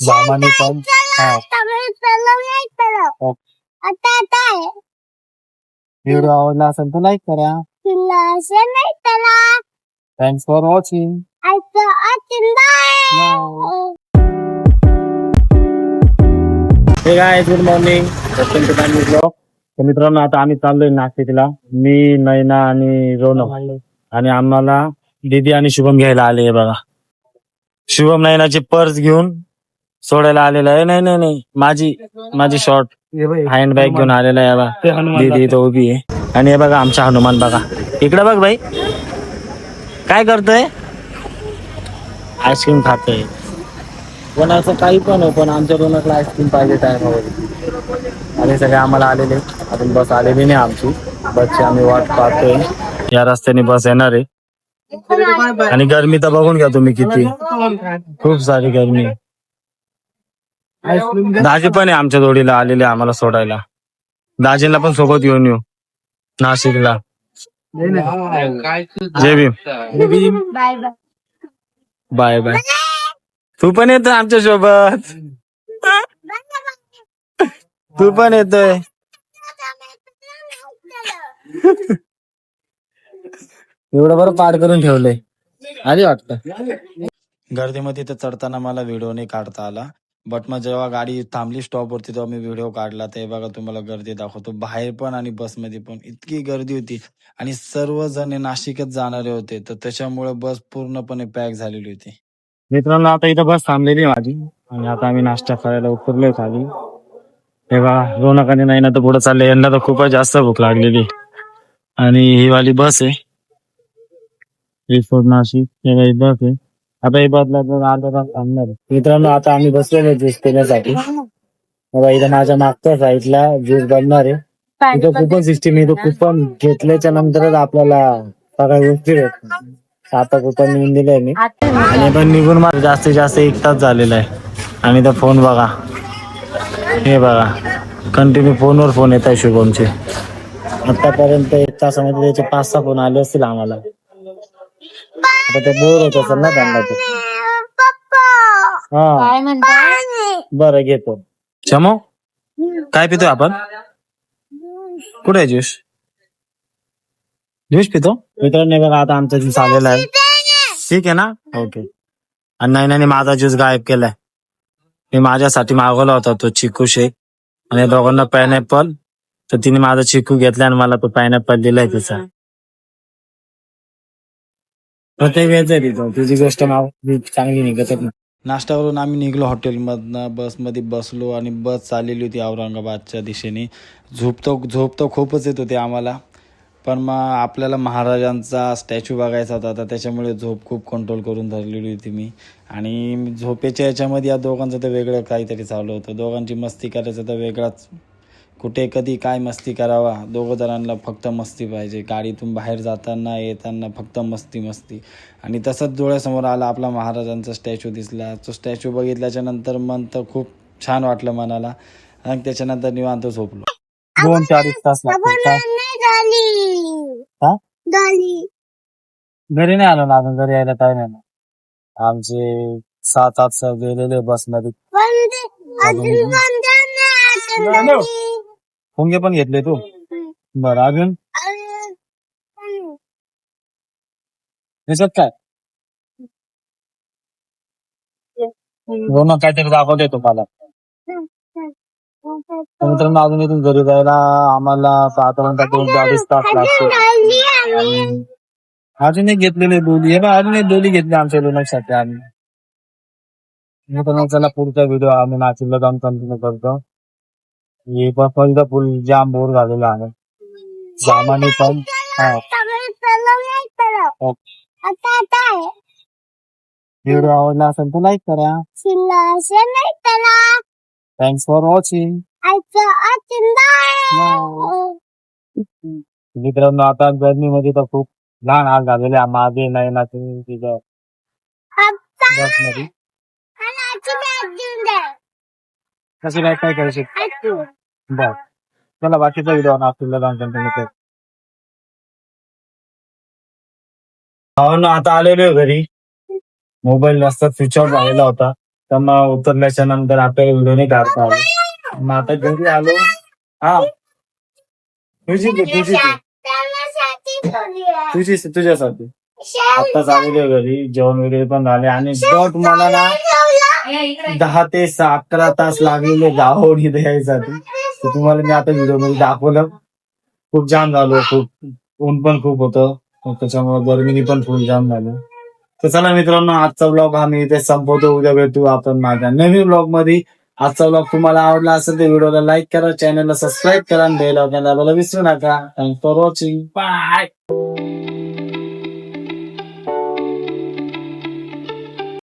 सामान्य पण व्हिडिओ आवडला असेल तर लाईक करा. Thanks for watching. Hey guys, good morning. Welcome to my new blog. तर मित्रांनो, आता आम्ही चाललोय नाशिकला. मी, नैना आणि रोनक. आणि आम्हाला दीदी आणि शुभम घ्यायला आले. बघा, शुभम नैनाची पर्स घेऊन सोडायला आलेला आहे. नाही नाही नाही, माझी शॉर्ट हँड बॅग घेऊन आलेला आहे. बघा, दीदी इथं उभी आहे. आणि हे बघा आमचा हनुमान. बघा इकडे बघ भाई, काय करतोय? आईस्क्रीम खातोय. कोणाचं काही पण हो, पण आमच्या रोनकला आईस्क्रीम पाहिजे टायमावर. आणि सगळे आम्हाला आलेले, अजून बस आलेली नाही आमची. बसची आम्ही वाट पाहतोय. या रस्त्याने बस येणार आहे. आणि गरमी तर बघून घ्या तुम्ही किती, खूप सारी गरमी. दाजी पण आहे आमच्या जोडीला आलेले आम्हाला सोडायला. दाजींना पण सोबत घेऊन येऊ नाशिकला. जय भीम. Bye bye. तू पण येतोय आमच्या सोबत. तू पण येतोय. एवढं बरं पार करून ठेवलंय. आधी वाटतं गर्दीमध्ये तर चढताना मला व्हिडिओ नाही काढता आला. बट मग जेव्हा गाडी थांबली स्टॉपवरती तेव्हा मी व्हिडिओ काढला. ते बघा तुम्हाला गर्दी दाखवतो. बाहेर पण आणि बसमध्ये पण इतकी गर्दी होती. आणि सर्वजण नाशिकच जाणारे होते, तर त्याच्यामुळे बस पूर्णपणे पॅक झालेली होती. मित्रांनो, आता इथं बस थांबलेली माझी. आणि आता आम्ही नाश्ता करायला उतरलोय खाली. तेव्हा रोनक आणि नाही ना तर पुढे चालले. यांना तर खूपच जास्त भूक लागलेली. आणि ही वाली बस आहे नाशिक. ही बस आहे. आता ही बसला तर अर्धा तास थांबणार. मित्रांनो, आता आम्ही बसलेलो ज्यूस पिण्यासाठी. बघा इथं माझ्या मागच्या साईडला ज्यूस बनणार आहे. इथं कुपन सिस्टीम आहे. कुपन घेतल्याच्या नंतरच आपल्याला सगळ्या गोष्टी भेटतात. आता कुपन लिहून दिलंय मी. आणि पण निघून मला जास्तीत जास्त 1 तास झालेला आहे. आणि तो फोन बघा, हे बघा कंटिन्यू फोनवर फोन येत आहे शुभमचे. आतापर्यंत 1 तासामध्ये त्याचे 5-6 फोन आले असतील आम्हाला. आता ते बोर होत असेल ना त्यांना. हा बरं घेतो. चमो, काय पितोय आपण? कुठे आहे ज्यूस? ज्यूस पितो मित्रांनो. बघा आता आमचा ज्यूस आलेला आहे. ठीक आहे ना, ओके. आणि नाही माझा ज्यूस गायब केलाय. मी माझ्यासाठी मागवला होता तो चिकू शेक. आणि दोघांना पायनॅपल. तर तिने माझा चिकू घेतला आणि मला तो पायनॅपल दिलाय तिचा. प्रत्येक वेळेच आहे तिथं तुझी गोष्ट चांगली निघतच ना. नाश्त्यावरून आम्ही निघलो हॉटेलमधनं. बसमध्ये बसलो आणि बस चाललेली होती औरंगाबादच्या दिशेने. झोप खूपच येत होती आम्हाला. पण मग आपल्याला महाराजांचा स्टॅच्यू बघायचा होता, तर त्याच्यामुळे झोप खूप कंट्रोल करून धरलेली होती मी. आणि झोपेच्या याच्यामध्ये या दोघांचं तर वेगळं काहीतरी चालू होतं. दोघांची मस्ती करायचं तर वेगळाच. कुठे कधी काय मस्ती करावा, दोघं जणांना फक्त मस्ती पाहिजे. गाडीतून बाहेर जाताना येताना फक्त मस्ती. आणि तसंच डोळ्यासमोर आला आपला महाराजांचा स्टॅच्यू दिसला. तो स्टॅच्यू बघितल्याच्या नंतर मन तर खूप छान वाटलं मनाला. आणि त्याच्यानंतर निवांत झोपलो. 2-4 तास घरी नाही आलो ना अजून. घरी यायला टाइम आहे ना. आमचे 7-8 गेलेले बसमध्ये. पोंगे पण घेतले तू? बरं, अजून त्याच्यात काय रोनक काहीतरी दाखवते तुम्हाला. मित्रांनो, अजून इथून घरी जायला आम्हाला साधारणतः 2-4 तास लागतो. अजून एक घेतलेले डोली. हे बघ, अजून एक डोली घेतली आमच्या रोनकसाठी आम्ही. मित्रांनो, चला पुढचा व्हिडिओ आम्ही नाशिकला जाऊन कंटिन्यू करतो. हे पण फुल जाम बोर झालेला आहे. सामान्य पण व्हिडिओ आवडला असेल तर लाईक करा. Thanks for watching. मित्रांनो, आता गर्मीमध्ये तर खूप लहान हाल झालेले. मागे नाही ना तिथं बसमध्ये. कशी बॅग काय करू शकतो. बर, चला बाकीचा व्हिडिओ नाशिकला जाऊन कंटिन्यू कर. आता आलेलो घरी. मोबाईल जास्त स्विच ऑफ झालेला होता. तर मग उतरल्याच्या नंतर आपल्याला व्हिडिओ नाही काढता आला. मग आता घरी आलो. हा तुझी तुझ्यासाठी आत्ताच आलेलो घरी, जेवण वगैरे पण झाले आणि बट मला ना 10 ते 11 तास लागलेले गावावर इथे यायसाठी. तर तुम्हाला मी आता व्हिडिओ मध्ये दाखवलं. खूप जाम झालो, खूप ऊन पण खूप होतं, त्याच्यामुळे गर्मीनी पण खूप जाम झालं. तर चला मित्रांनो, आजचा व्लॉग हा मी इथे संपवतो. उद्या भेटू आपण माझ्या नवीन व्लॉग मध्ये. आजचा व्लॉग तुम्हाला आवडला असेल तर व्हिडिओला लाईक करा, चॅनलला सबस्क्राईब करा आणि बेल आयकॉन दाबायला विसरू नका. Thanks for watching. बाय.